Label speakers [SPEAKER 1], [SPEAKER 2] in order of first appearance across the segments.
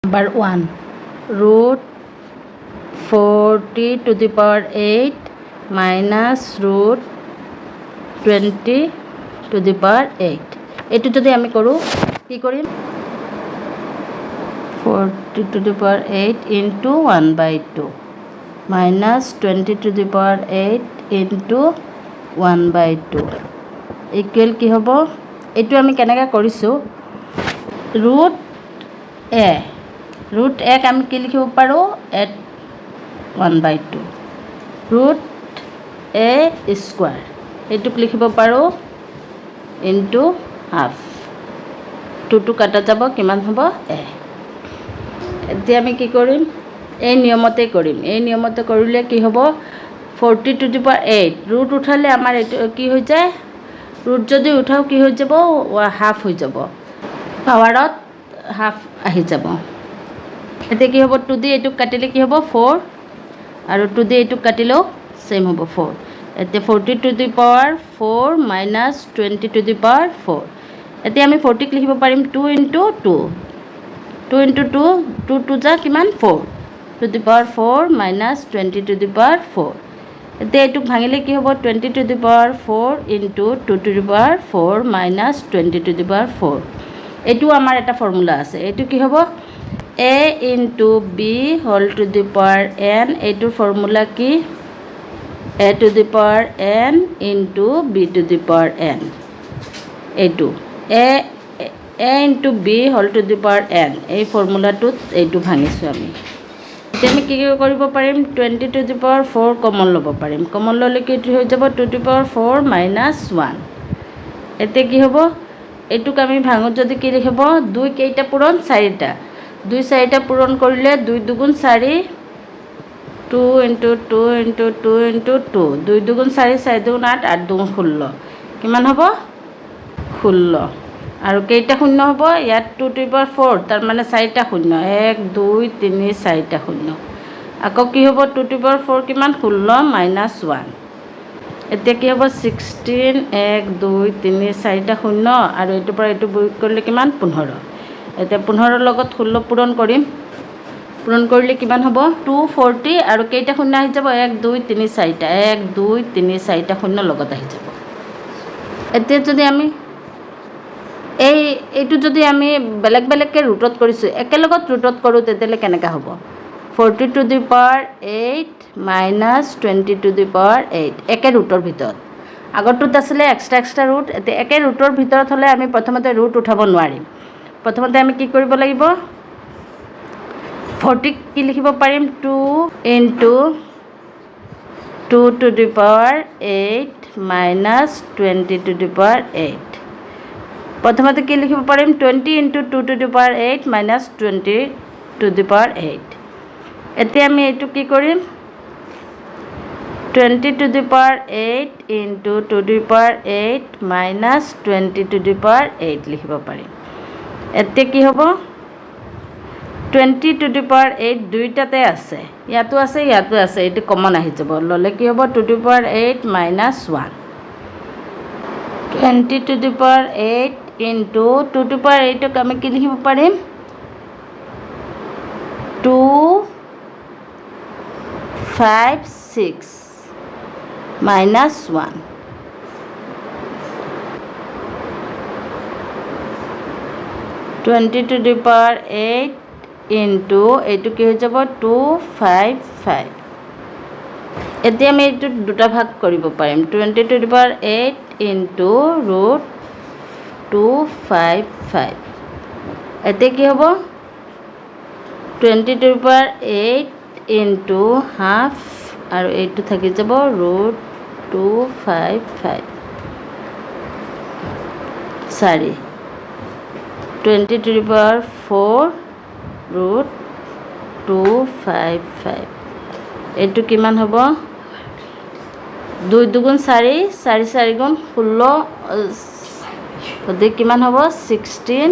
[SPEAKER 1] Number 1, root 40 to the power 8 minus root 20 to the power 8. এইটো যদি আমি কৰোঁ কি কৰিম 40 to the power 8 into 1/2 minus 20 to the power 8 into 1/2 equal কি হ'ব এইটো আমি কেনেকৈ কৰিছোঁ root a আমি কি লিখিব পাৰোঁ at 1/2 root a square এইটোক লিখিব পাৰোঁ into half 2 কাটা যাব কিমান হ'ব a এতিয়া আমি কি কৰিম এই নিয়মতে কৰিম এই নিয়মতে কৰিলে কি হ'ব 40 to the power 8 root উঠালে আমাৰ এইটো কি হৈ যায় root যদি উঠাও কি হৈ যাব হাফ হৈ যাব পাৱাৰত হাফ আহি যাব এতিয়া কি হ'ব 2 দি এইটো কাটিলে কি হ'ব 4 আৰু 2 দি এইটো কাটিলেও সেম হ'ব 4 এতিয়া 40 to the power 4 minus 20 to the power 4 এতিয়া আমি 40 ক লিখিব পাৰিম 2 into 2 2 into 2 2 2 যা কিমান 4 to the power 4 minus 20 to the power 4 এতিয়া এইটোক ভাঙিলে কি হ'ব 20 to the power 4 into 2 to the power 4 minus 20 to the power 4 এইটো আমাৰ এটা ফৰ্মুলা আছে এইটো কি হ'ব a into b whole to the power n এইটোৰ ফৰ্মুলা কি a to the power n into b to the power n এইটো a into b whole to the power n এই ফৰ্মুলাটোত এইটো ভাঙিছোঁ আমি এতিয়া আমি কি কৰিব পাৰিম 20 to the power 4 কমন ল'ব পাৰিম কমন ল'লে কি হৈ যাব 2 to the power 4 minus 1 এতিয়া কি হ'ব এইটোক আমি ভাঙো যদি কি লিখিব 2 কেইটা পূৰণ 4টা 2 4টা পূৰণ কৰিলে 2 দুগুণ 4 2 into 2 into 2 into 2 2 দুগুণ 4 4 দুগুণ 8 8 দুগুণ 16 কিমান হ'ব 16 আৰু কেইটা শূন্য হ'ব ইয়াত 2 to the power 4 তাৰ মানে 4টা শূন্য 1 2 3 4টা শূন্য আকৌ কি হ'ব 2 to the power 4 কিমান 16 minus 1 এতিয়া কি হ'ব 16 1 2 3 4টা শূন্য আৰু এইটোৰ পৰা এইটো বিয়োগ কৰিলে কিমান 15 এতিয়া 15 লগত 16 পূৰণ কৰিম পূৰণ কৰিলে কিমান হ'ব 240 আৰু কেইটা শূন্য আহি যাব 1 2 3 4টা 1 2 3 4টা শূন্য লগত আহি যাব এতিয়া যদি আমি এইটো যদি আমি বেলেগ বেলেগকৈ ৰুটত কৰিছোঁ একেলগত ৰুটত কৰোঁ তেতিয়াহ'লে কেনেকৈ হ'ব 40 to the power 8 minus 20 to the power 8 একে ৰুটৰ ভিতৰত আগৰটোত আছিলে এক্সট্ৰা ৰুট এতিয়া একে ৰুটৰ ভিতৰত হ'লে আমি প্ৰথমতে ৰুট উঠাব নোৱাৰিম প্ৰথমতে আমি কি কৰিব লাগিব 40 কি লিখিব পাৰিম 2 into 2 to the power 8 minus 20 to the power 8 প্ৰথমতে কি লিখিব পাৰিম 20 into 2 to the power 8 minus 20 to the power 8 এতিয়া আমি এইটো কি কৰিম 20 to the power 8 into 2 to the power 8 minus 20 to the power 8 লিখিব পাৰিম এতিয়া কি হ'ব 20 to the power 8 দুইটাতে আছে ইয়াতো আছে এইটো কমন আহি যাব ল'লে কি হ'ব 2 to the power 8 minus 1 20 to the power 8 into 2 to the power 8 ক আমি কি লিখিব পাৰিম 2 5 6 minus 1 20 to the power 8 into এইটো কি হৈ যাব 255 এতিয়া আমি এইটো দুটা ভাগ কৰিব পাৰিম 20 to the power 8 into root 255 এতিয়া কি হ'ব 20 to the power 8 into half আৰু এইটো থাকি যাব root 255 sorry 20 to the power 4 root 255 এইটো কিমান হ'ব 2 দুগুণ 4 4 4 গুণ 16 গতিকে কিমান হ'ব 16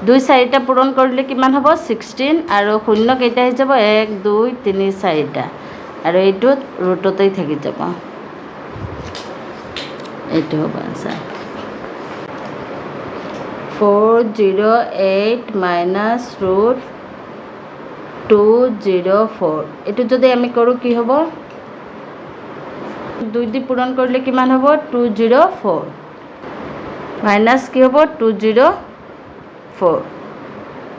[SPEAKER 1] 2 4টা পূৰণ কৰিলে কিমান হ'ব 16 আৰু শূন্য কেইটা আহি যাব 1 2 3 4টা আৰু এইটোত ৰুটতেই থাকি যাব এইটো হ'ব আনসাৰ 408 minus root 204 এইটো যদি আমি কৰোঁ কি হ'ব 2 দি পূৰণ কৰিলে কিমান হ'ব 204 মাইনাছ কি হ'ব 204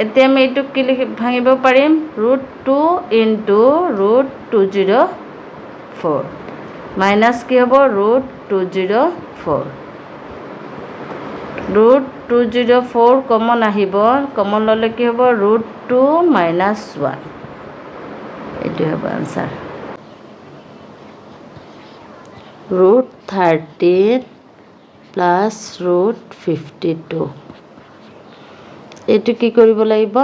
[SPEAKER 1] এতিয়া আমি এইটো কি ভাঙিব পাৰিম √2 ইনটু √204 মাইনাছ কি হ'ব √204 √204 কমন আহিব কমন ল'লে কি হ'ব √2 - 1 এইটো হ'ব আনসাৰ √13 প্লাছ √52 এইটো কি কৰিব লাগিব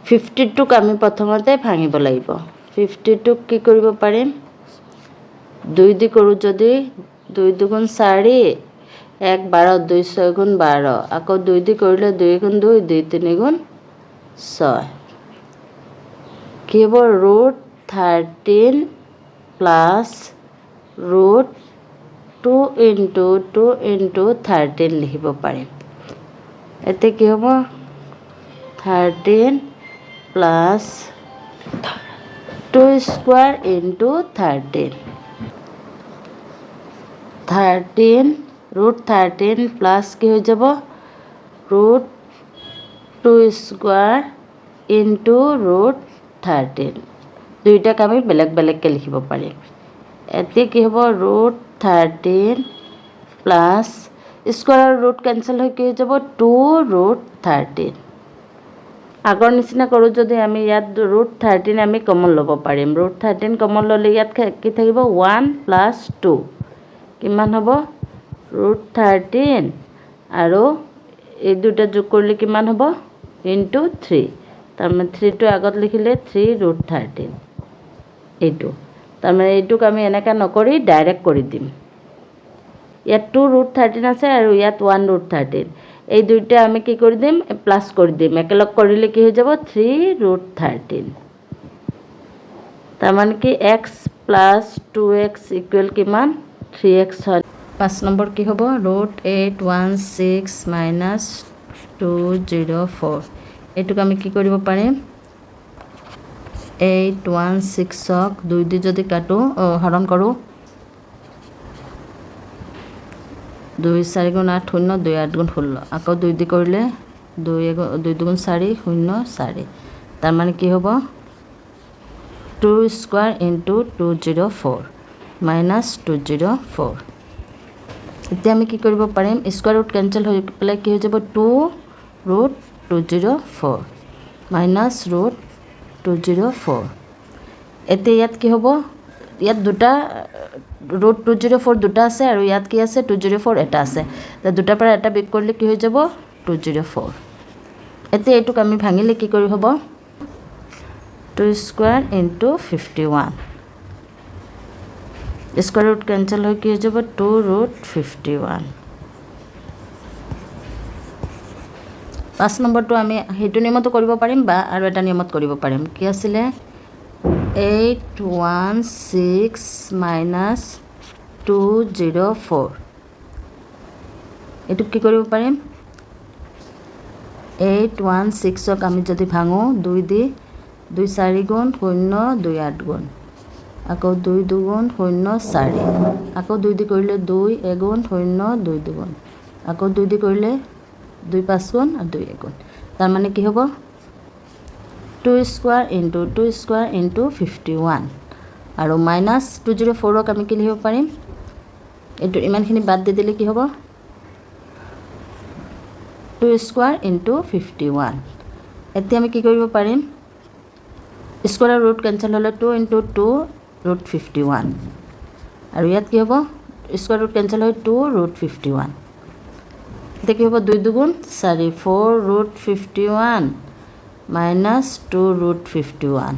[SPEAKER 1] 52ক আমি প্ৰথমতে ভাঙিব লাগিব 52ক কি কৰিব পাৰিম 2 দি কৰোঁ যদি 2 2 4 1 12 2 6 12 আকৌ 2 দি কৰিলে 2 2 2 3 6 কি হ'ব √13 প্লাছ √2 ইনটু 2 ইনটু 13 লিখিব পাৰিম এতিয়া কি হ'ব 13 প্লাছ 2 স্কোৱাৰ ইনটু 13 √13 প্লাছ কি হৈ যাব √2 স্কোৱাৰ ইনটু √13 দুইটাক আমি বেলেগ বেলেগকৈ লিখিব পাৰিম এতিয়া কি হ'ব √13 প্লাছ স্কোৱাৰ আৰু ৰুট কেঞ্চেল হৈ কি হৈ যাব 2√13 আগৰ নিচিনা কৰোঁ যদি আমি ইয়াত √13 আমি কমন ল'ব পাৰিম √13 কমন ল'লে ইয়াত কি থাকিব 1 প্লাছ 2 কিমান হ'ব √13 আৰু এই দুটা যোগ কৰিলে কিমান হ'ব ইনটু 3 তাৰমানে 3টো আগত লিখিলে 3√13 এইটো তাৰমানে এইটোক আমি এনেকৈ নকৰি ডাইৰেক্ট কৰি দিম ইয়াত 2√13 আছে আৰু ইয়াত 1√13 এই দুইটা আমি কি কৰি দিম প্লাছ কৰি দিম একেলগ কৰিলে কি হৈ যাব 3√13 তাৰমানে কি x প্লাছ 2x ইকুৱেল কিমান 3x হয় 5 নম্বৰ কি হ'ব √816 মাইনাছ 204 এইটোক আমি কি কৰিব পাৰিম 816ক 2 দি যদি কাটো হৰণ কৰোঁ 2 4 × 8 0 2 8 × 16 আকৌ 2 দি কৰিলে 2 2 4 0 4 তাৰমানে কি হ'ব 2 স্কোৱাৰ ইনটু 204 মাইনাছ 204 এতিয়া আমি কি কৰিব পাৰিম স্কোৱাৰ ৰুট কেঞ্চেল হৈ পেলাই কি হৈ যাব 2√204 মাইনাছ √204 এতিয়া ইয়াত কি হ'ব ইয়াত দুটা √204 দুটা আছে আৰু ইয়াত কি আছে 204 এটা আছে দুটাৰ পৰা এটা বিয়োগ কৰিলে কি হৈ যাব 204 এতিয়া এইটোক আমি ভাঙিলে কি কৰি হ'ব 2 square into 51 square root cancel হৈ কি হৈ যাব 2√51 5 নম্বৰটো আমি সেইটো নিয়মতো কৰিব পাৰিম বা আৰু এটা নিয়মত কৰিব পাৰিম কি আছিলে 816 মাইনাছ 204 এইটো কি কৰিব পাৰিম 816ক আমি যদি ভাঙো 2 দি 2 4 গুণ 0 2 8 গুণ আকৌ 2 2 গুণ 0 4 আকৌ 2 দি কৰিলে 2 এগুণ 0 2 দুগুণ আকৌ 2 দি কৰিলে 2 5 গুণ আৰু 2 এগুণ তাৰমানে কি হ'ব 2 স্কোৱাৰ ইনটু 51 আৰু মাইনাছ 204ক আমি কি লিখিব পাৰিম এইটো ইমানখিনি বাদ দি দিলে কি হ'ব 2 স্কোৱাৰ ইনটু 51 এতিয়া আমি কি কৰিব পাৰিম স্কোৱাৰৰ ৰুট কেঞ্চেল হ'লে 2 ইনটু 2√51 আৰু ইয়াত কি হ'ব স্কোৱাৰ ৰুট কেঞ্চেল হয় 2√51 এতিয়া কি হ'ব 2 দুগুণ 4 4√51 মাইনাছ 2√51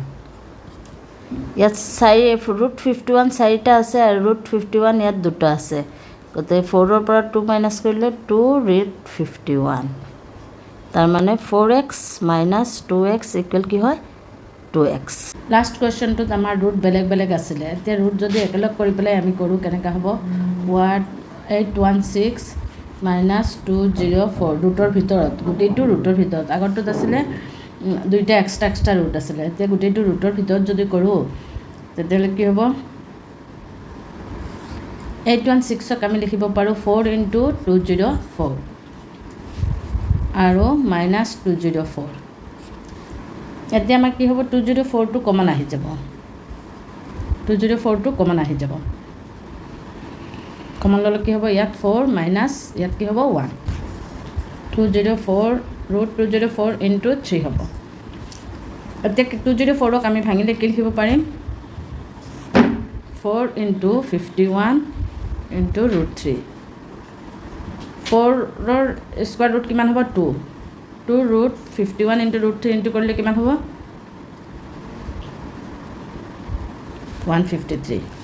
[SPEAKER 1] ইয়াত 4√51 4টা আছে আৰু √51 ইয়াত দুটা আছে গতিকে 4ৰ পৰা 2 মাইনাছ কৰিলে 2√51 তাৰমানে 4x মাইনাছ 2x ইকুৱেল কি হয় 2x লাষ্ট কুৱেশ্যনটোত আমাৰ ৰুট বেলেগ বেলেগ আছিলে এতিয়া ৰুট যদি একেলগ কৰি পেলাই আমি কৰোঁ কেনেকৈ হ'ব 816 মাইনাছ 204 ৰুটৰ ভিতৰত গোটেইটো ৰুটৰ ভিতৰত আগৰটোত আছিলে দুইটা এক্সট্ৰা ৰুট আছিলে এতিয়া গোটেইটো ৰুটৰ ভিতৰত যদি কৰোঁ তেতিয়াহ'লে কি হ'ব 816ক আমি লিখিব পাৰোঁ 4 × 204 আৰু -204 এতিয়া আমাৰ কি হ'ব 204টো কমন আহি যাব 204টো কমন আহি যাব কমন ল'লে কি হ'ব ইয়াত 4 মাইনাছ ইয়াত কি হ'ব 1 204 √204 × 3 হ'ব এতিয়া 204ক আমি ভাঙিলে কি লিখিব পাৰিম 4 × 51 × √3 4ৰ স্কুৱাৰ ৰুট কিমান হ'ব 2 √51 × √3 ইনটু কৰিলে কিমান হ'ব 153